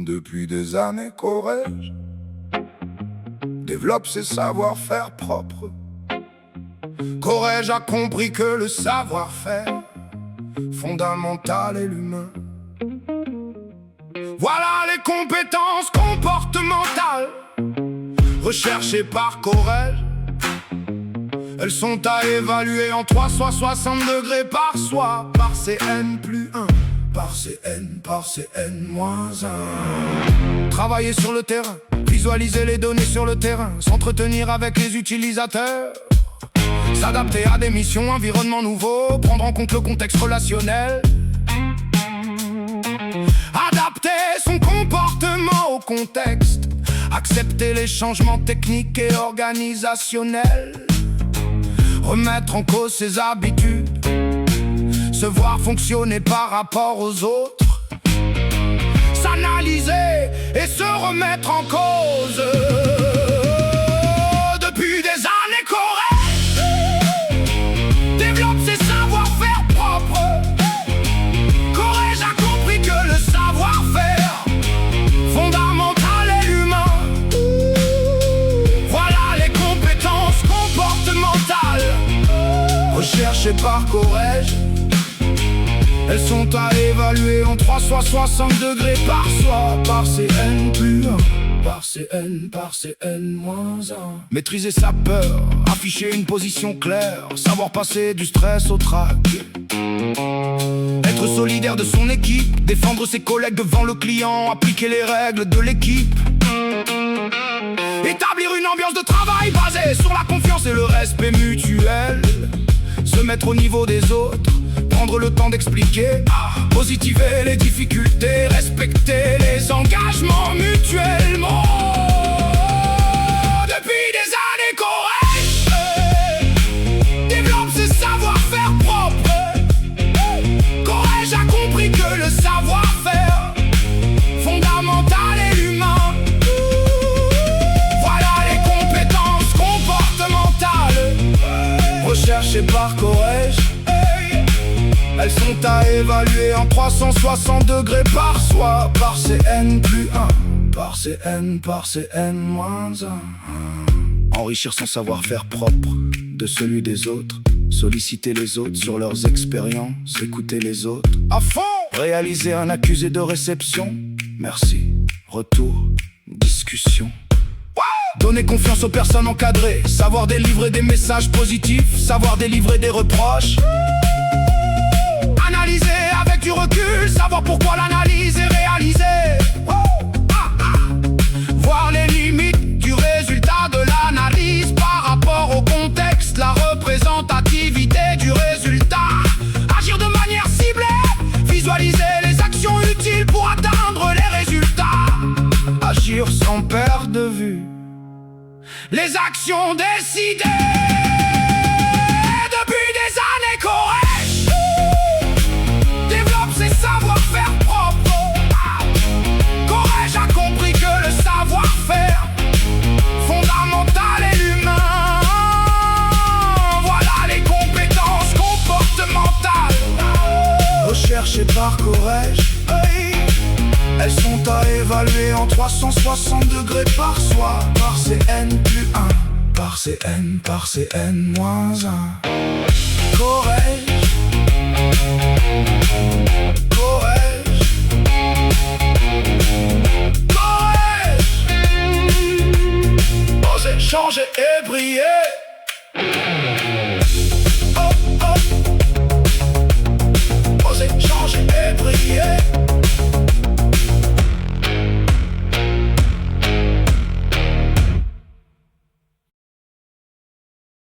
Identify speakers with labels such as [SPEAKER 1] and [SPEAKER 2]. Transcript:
[SPEAKER 1] Depuis des années, Corrège développe ses savoir-faire propres. Corrège a compris que le savoir-faire fondamental est l'humain. Voilà les compétences comportementales recherchées par Corrège. Elles sont à évaluer en 360 degrés par soi, par CN plus 1, par CN moins 1. Travailler sur le terrain, visualiser les données sur le terrain, s'entretenir avec les utilisateurs, s'adapter à des missions, environnements nouveaux, prendre en compte le contexte relationnel, adapter son comportement au contexte, accepter les changements techniques et organisationnels, remettre en cause ses habitudes, se voir fonctionner par rapport aux autres, s'analyser et se remettre en cause. Depuis des années, Corrège développe ses savoir-faire propres. Corrège a compris que le savoir-faire fondamental est l'humain. Voilà les compétences comportementales recherchées par Corrège. Elles sont à évaluer en 360 degrés par soi, par CN plus 1, par CN moins 1. Maîtriser sa peur, afficher une position claire, savoir passer du stress au trac. Être solidaire de son équipe, défendre ses collègues devant le client, appliquer les règles de l'équipe. Établir une ambiance de travail basée sur la confiance et le respect mutuel. Se mettre au niveau des autres, prendre le temps d'expliquer, positiver les difficultés, respecter les engagements mutuellement. Depuis des années, Corrège développe ses savoir-faire propres. Corrège a compris que le savoir-faire fondamental est l'humain. Voilà les compétences comportementales recherchées par Corrège. Elles sont à évaluer en 360 degrés par soi, par CN plus 1, par CN moins 1. Enrichir son savoir-faire propre de celui des autres, solliciter les autres sur leurs expériences, écouter les autres à fond. Réaliser un accusé de réception, merci, retour, discussion. Donner confiance aux personnes encadrées, savoir délivrer des messages positifs, savoir délivrer des reproches. Analyser avec du recul, savoir pourquoi l'analyse est réalisée. Voir les limites du résultat de l'analyse par rapport au contexte, la représentativité du résultat. Agir de manière ciblée, visualiser les actions utiles pour atteindre les résultats. Agir sans perdre de vue les actions décidées. Depuis des années, Corrège développe ses savoir-faire propres. Corrège a compris que le savoir-faire fondamental est l'humain. Voilà les compétences comportementales recherchées par Corrège. Elles sont à évaluer en 360 degrés par soi, par CN plus 1, par CN moins 1. Corrège, Corrège, Corrège. Oser changer et briller.